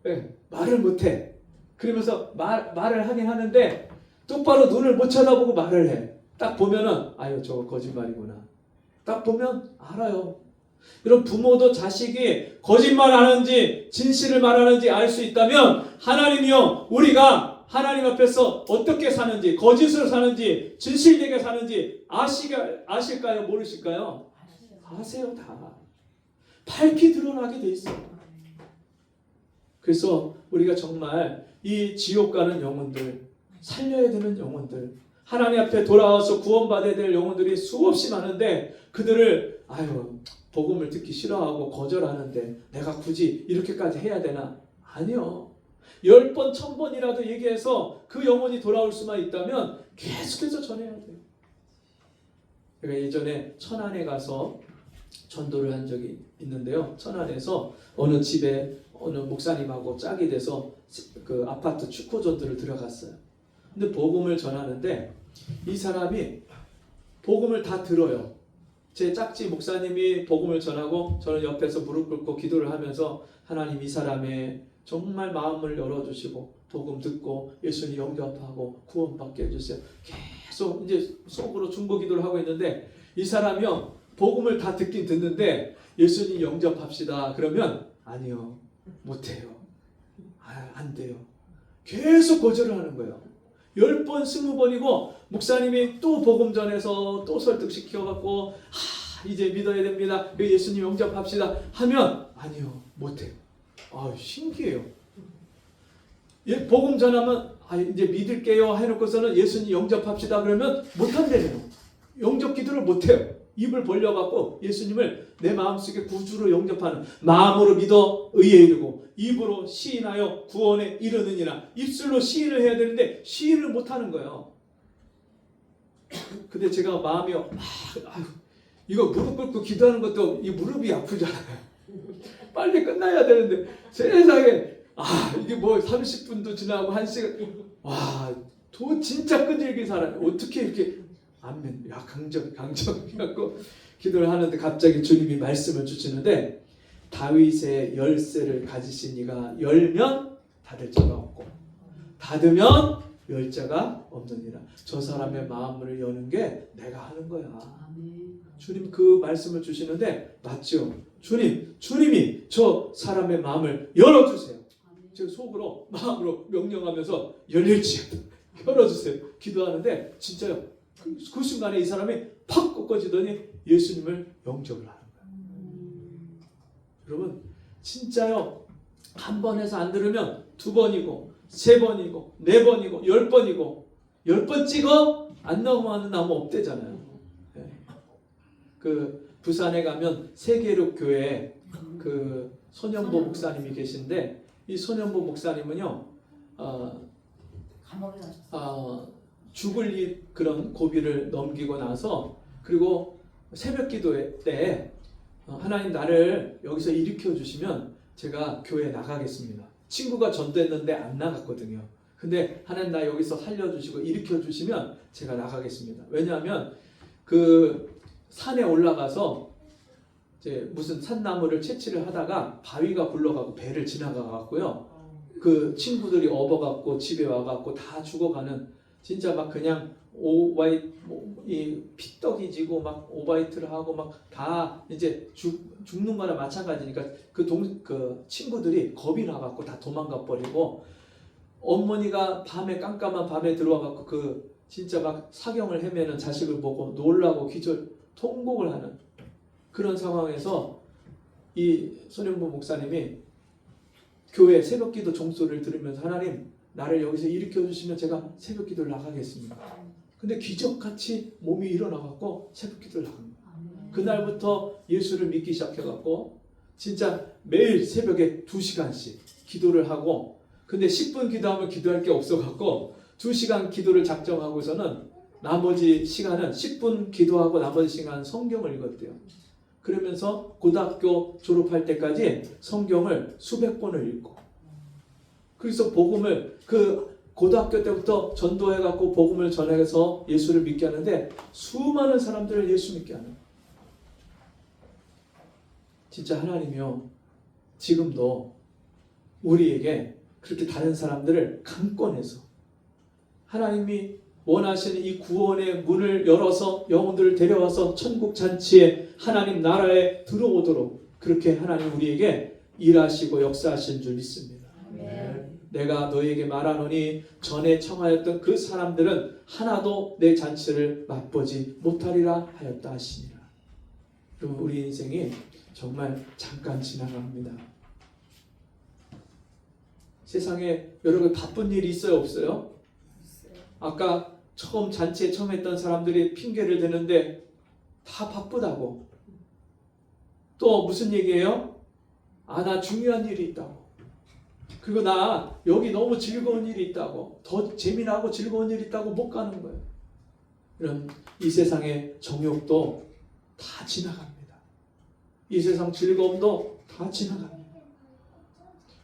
네, 말을 못해. 그러면서 말을 하긴 하는데 똑바로 눈을 못 쳐다보고 말을 해. 딱 보면은 아유 저거 거짓말이구나. 딱 보면 알아요. 이런 부모도 자식이 거짓말하는지 진실을 말하는지 알 수 있다면 하나님이요 우리가 하나님 앞에서 어떻게 사는지 거짓으로 사는지 진실되게 사는지 아실까요? 모르실까요? 아세요 다. 밝히 드러나게 돼 있어요. 그래서 우리가 정말 이 지옥 가는 영혼들 살려야 되는 영혼들 하나님 앞에 돌아와서 구원받아야 될 영혼들이 수없이 많은데 그들을 아유 복음을 듣기 싫어하고 거절하는데 내가 굳이 이렇게까지 해야 되나? 아니요. 10번, 1000번이라도 얘기해서 그 영혼이 돌아올 수만 있다면 계속해서 전해야 돼요. 제가 예전에 천안에 가서 전도를 한 적이 있는데요. 천안에서 어느 집에 어느 목사님하고 짝이 돼서 그 아파트 축구 전도를 들어갔어요. 근데 복음을 전하는데 이 사람이 복음을 다 들어요. 제 짝지 목사님이 복음을 전하고 저는 옆에서 무릎 꿇고 기도를 하면서 하나님 이 사람의 정말 마음을 열어주시고 복음 듣고 예수님 영접하고 구원받게 해주세요. 계속 이제 속으로 중보기도를 하고 있는데 이 사람이요 복음을 다 듣긴 듣는데 예수님 영접합시다 그러면 아니요 못해요. 안 돼요. 계속 거절을 하는 거예요. 10번, 20번이고 목사님이 또 복음 전해서 또 설득시켜갖고 이제 믿어야 됩니다. 예수님 영접합시다 하면 아니요 못해요. 신기해요. 복음 전하면 이제 믿을게요 해놓고서는 예수님 영접합시다 그러면 못한대요. 영접 기도를 못해요. 입을 벌려갖고 예수님을 내 마음속에 구주로 영접하는 마음으로 믿어 의에 이르고 입으로 시인하여 구원에 이르느니라. 입술로 시인을 해야 되는데 시인을 못하는 거예요. 근데 제가 마음이 이거 무릎 꿇고 기도하는 것도 이 무릎이 아프잖아요. 빨리 끝나야 되는데 세상에 이게 뭐 30분도 지나고 1시간 진짜 끈질긴 사람이 어떻게 이렇게 아멘 강정 해갖고 기도를 하는데 갑자기 주님이 말씀을 주시는데 다윗의 열쇠를 가지신 이가 열면 닫을 자가 없고 닫으면 열 자가 없느니라. 저 사람의 마음을 여는 게 내가 하는 거야. 주님 그 말씀을 주시는데 맞죠? 주님이 저 사람의 마음을 열어주세요. 제가 속으로 마음으로 명령하면서 열릴지어다 열어주세요 기도하는데 진짜요. 그 순간에 이 사람이 팍 꺾어지더니 예수님을 영접을 하는 거예요. 여러분 진짜요. 한 번에서 안 들으면 2번이고 3번이고 4번이고 10번이고 10번 찍어 안 나오면 나무 없대잖아요. 네. 그 부산에 가면 세계로 교회 그 손현보 목사님이 계신데 이 손현보 목사님은요 감옥에 가셨어요. 죽을 일 그런 고비를 넘기고 나서 그리고 새벽 기도 때 하나님 나를 여기서 일으켜 주시면 제가 교회에 나가겠습니다. 친구가 전도했는데 안 나갔거든요. 근데 하나님 나 여기서 살려주시고 일으켜 주시면 제가 나가겠습니다. 왜냐하면 그 산에 올라가서 이제 무슨 산나무를 채취를 하다가 바위가 굴러가고 배를 지나가갖고요. 그 친구들이 업어갖고 집에 와갖고 다 죽어가는 진짜 막 그냥 이 피떡이 지고 막 오바이트를 하고 막 다 이제 죽는 거나 마찬가지니까 그 친구들이 겁이 나갖고 다 도망가 버리고 어머니가 밤에 깜깜한 밤에 들어와갖고 그 진짜 막 사경을 헤매는 자식을 보고 놀라고 기절 통곡을 하는 그런 상황에서 이 손현보 목사님이 교회 새벽기도 종소리를 들으면서 하나님 나를 여기서 일으켜 주시면 제가 새벽기도를 나가겠습니다. 근데 기적같이 몸이 일어나갖고 새벽기도를 나간 거예요. 그날부터 예수를 믿기 시작해갖고 진짜 매일 새벽에 2시간씩 기도를 하고 근데 10분 기도하면 기도할 게 없어갖고 2시간 기도를 작정하고서는 나머지 시간은 10분 기도하고 나머지 시간은 성경을 읽었대요. 그러면서 고등학교 졸업할 때까지 성경을 수백 번을 읽고 그래서 복음을 그 고등학교 때부터 전도해갖고 복음을 전해서 예수를 믿게 하는데 수많은 사람들을 예수 믿게 하는 진짜 하나님이요 지금도 우리에게 그렇게 다른 사람들을 강권해서 하나님이 원하시는 이 구원의 문을 열어서 영혼들을 데려와서 천국 잔치에 하나님 나라에 들어오도록 그렇게 하나님 우리에게 일하시고 역사하신 줄 믿습니다. 내가 너희에게 말하노니 전에 청하였던 그 사람들은 하나도 내 잔치를 맛보지 못하리라 하였다 하시니라. 여러분 우리 인생이 정말 잠깐 지나갑니다. 세상에 여러분 바쁜 일이 있어요 없어요? 아까 잔치에 처음 했던 사람들이 핑계를 대는데 다 바쁘다고. 또 무슨 얘기예요? 나 중요한 일이 있다고. 그리고 나 여기 너무 즐거운 일이 있다고. 더 재미나고 즐거운 일이 있다고 못 가는 거예요. 이런 이 세상의 정욕도 다 지나갑니다. 이 세상 즐거움도 다 지나갑니다.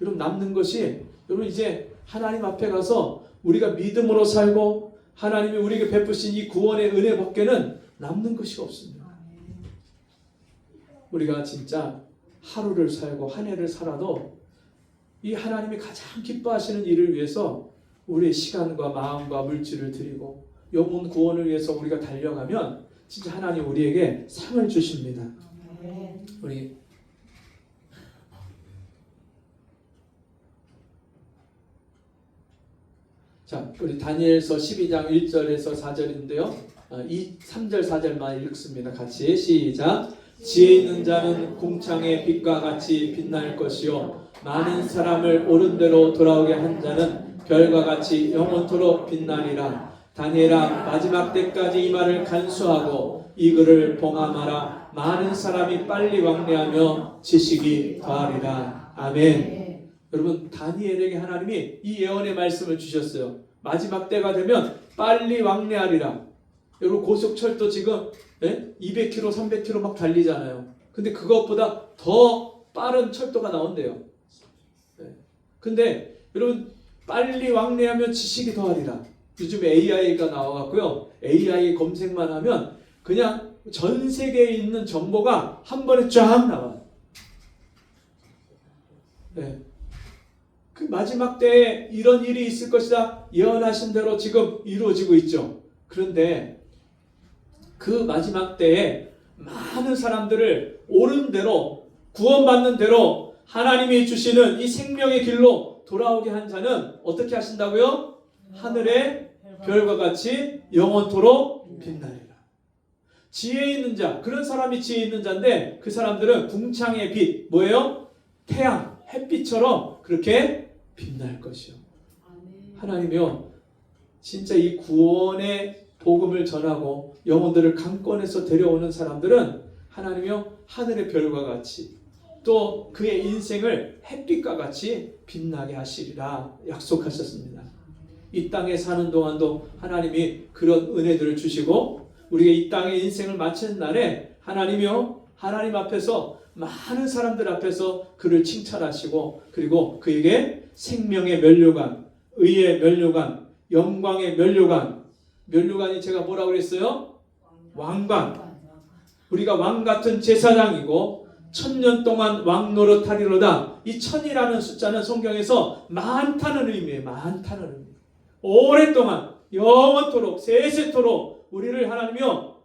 여러분 남는 것이 여러분 이제 하나님 앞에 가서 우리가 믿음으로 살고 하나님이 우리에게 베푸신 이 구원의 은혜 밖에는 남는 것이 없습니다. 우리가 진짜 하루를 살고 한 해를 살아도 이 하나님이 가장 기뻐하시는 일을 위해서 우리의 시간과 마음과 물질을 드리고 영혼 구원을 위해서 우리가 달려가면 진짜 하나님 우리에게 상을 주십니다. 우리 다니엘서 12장 1절에서 4절인데요. 3절 4절만 읽습니다. 같이 시작. 지혜 있는 자는 궁창의 빛과 같이 빛날 것이요 많은 사람을 옳은 대로 돌아오게 한 자는 별과 같이 영원토록 빛나리라. 다니엘아 마지막 때까지 이 말을 간수하고 이 글을 봉함하라. 많은 사람이 빨리 왕래하며 지식이 더하리라. 아멘. 여러분 다니엘에게 하나님이 이 예언의 말씀을 주셨어요. 마지막 때가 되면 빨리 왕래하리라. 여러분 고속철도 지금 200km, 300km 막 달리잖아요. 근데 그것보다 더 빠른 철도가 나온대요. 근데 여러분 빨리 왕래하면 지식이 더하리라. 요즘 AI가 나와갖고요. AI 검색만 하면 그냥 전 세계에 있는 정보가 한 번에 쫙 나와요. 그 마지막 때에 이런 일이 있을 것이다 예언하신 대로 지금 이루어지고 있죠. 그런데 그 마지막 때에 많은 사람들을 옳은 대로 구원받는 대로 하나님이 주시는 이 생명의 길로 돌아오게 한 자는 어떻게 하신다고요? 하늘의 별과 같이 영원토록 빛나리라. 지혜 있는 자, 그런 사람이 지혜 있는 자인데 그 사람들은 궁창의 빛, 뭐예요? 태양, 햇빛처럼 그렇게 빛날 것이요. 하나님이요, 진짜 이 구원의 복음을 전하고 영혼들을 강권해서 데려오는 사람들은 하나님이요, 하늘의 별과 같이 또 그의 인생을 햇빛과 같이 빛나게 하시리라 약속하셨습니다. 이 땅에 사는 동안도 하나님이 그런 은혜들을 주시고 우리가 이 땅의 인생을 마치는 날에 하나님이요, 하나님 앞에서 많은 사람들 앞에서 그를 칭찬하시고 그리고 그에게 생명의 면류관, 의의 면류관, 영광의 면류관, 면류관이 제가 뭐라고 그랬어요? 왕관. 우리가 왕 같은 제사장이고 1000년 동안 왕 노릇하리로다. 이 1000이라는 숫자는 성경에서 많다는 의미예요. 많다는 의미. 오랫동안 영원토록 세세토록 우리를 하나님이요,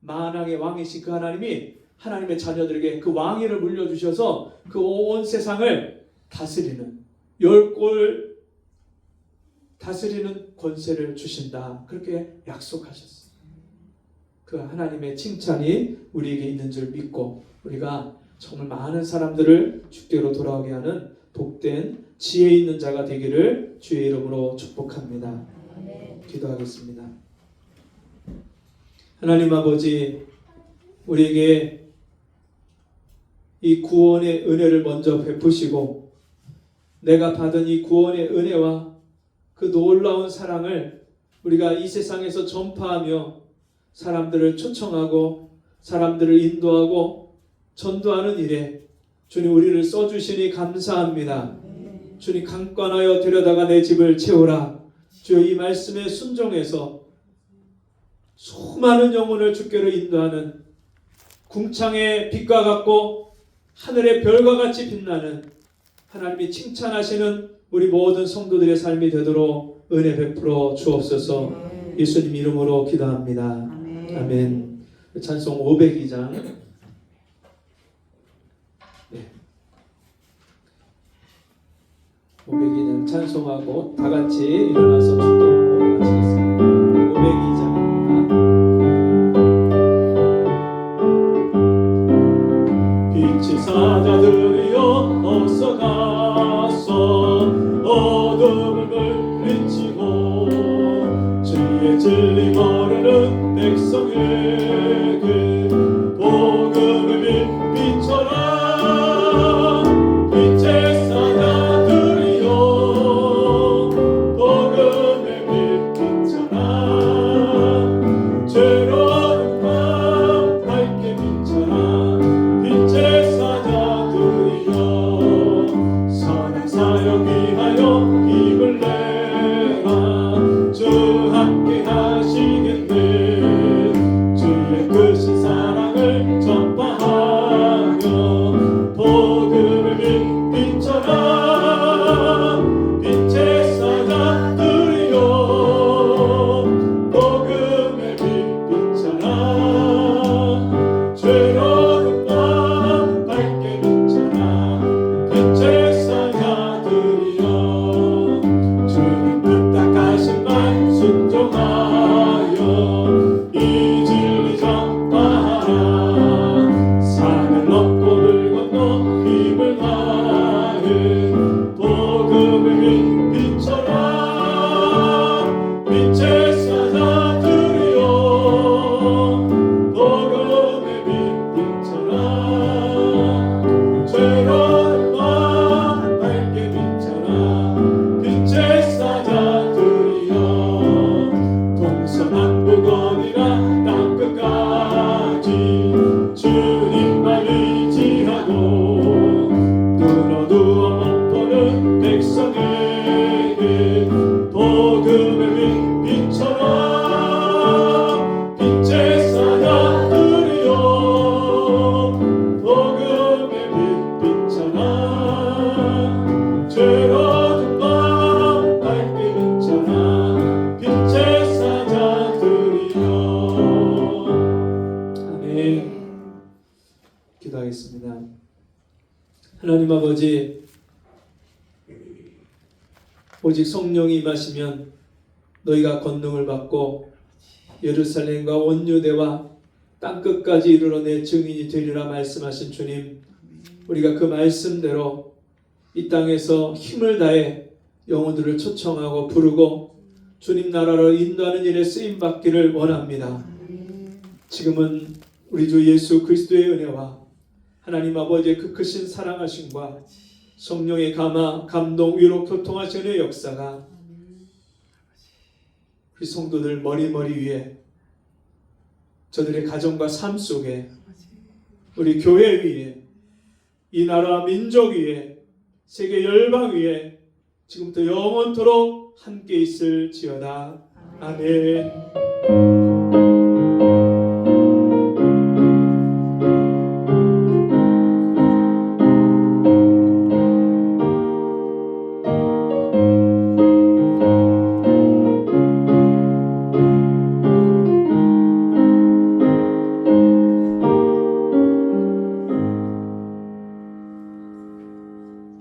만왕의 왕이신 그 하나님이 하나님의 자녀들에게 그 왕위를 물려주셔서 그 온 세상을 다스리는, 열골 다스리는 권세를 주신다. 그렇게 약속하셨어요. 그 하나님의 칭찬이 우리에게 있는 줄 믿고 우리가 정말 많은 사람들을 주께로 돌아오게 하는 복된 지혜 있는 자가 되기를 주의 이름으로 축복합니다. 기도하겠습니다. 하나님 아버지, 우리에게 이 구원의 은혜를 먼저 베푸시고 내가 받은 이 구원의 은혜와 그 놀라운 사랑을 우리가 이 세상에서 전파하며 사람들을 초청하고 사람들을 인도하고 전도하는 일에 주님 우리를 써주시니 감사합니다. 주님 강권하여 데려다가 내 집을 채우라. 주여 이 말씀에 순종해서 수많은 영혼을 주께로 인도하는 궁창의 빛과 같고 하늘의 별과 같이 빛나는 하나님이 칭찬하시는 우리 모든 성도들의 삶이 되도록 은혜 베풀어 주옵소서. 예수님 이름으로 기도합니다. 아멘. 찬송 502장. 네. 502장 찬송하고 다 같이 일어나서 축도하고 마치겠습니다. 502장입니다. 빛의 사자들이여 어서 가서 어둠을 물리치고 주의 진리 모르는 백성에게 복음을 비춰라. 빛의 사자들이여 복음을 비춰라. 죄로운 밤 밝게 비춰라. 빛의 사자들이여 선한 사역 위하여 힘을 내라. 주 함께 하시겠네. 주의 크신 사랑을 전파하며 복음을 비춰라. 빛의 사자들이여 복음을 비춰라. 죄로운 밤 밝게 비춰라. 빛의 사자들이여 주님 부탁하신 말 순종하여 이 진리 전파하라. 산을 넘고 물 건너 힘을 다해 복음을 비춰라. 빛의 사자들이여 복음을 비춰라. 죄로운 밤 밝게 비춰라. 빛의 사자들이여 동서남북 어디나 땅끝까지 주님만 의지하고 눈 어두워 못 보는 백성에게 복음을 비춰라. 빛의 사자들이여 복음을 비춰라. 죄로운 밤 밝게 비춰라. 빛의 사자들이여. 아멘. 기도하겠습니다. 하나님 아버지, 오직 성령이 임하시면 너희가 권능을 받고 예루살렘과 온 유대와 땅끝까지 이르러 내 증인이 되리라 말씀하신 주님, 우리가 그 말씀대로 이 땅에서 힘을 다해 영혼들을 초청하고 부르고 주님 나라로 인도하는 일에 쓰임 받기를 원합니다. 지금은 우리 주 예수 그리스도의 은혜와 하나님 아버지의 그 크신 사랑하심과 성령의 감동, 위로, 교통하시는 역사가 우리 성도들 머리 위에, 저들의 가정과 삶 속에, 우리 교회 위에, 이 나라 민족 위에, 세계 열방 위에 지금부터 영원토록 함께 있을지어다. 아멘.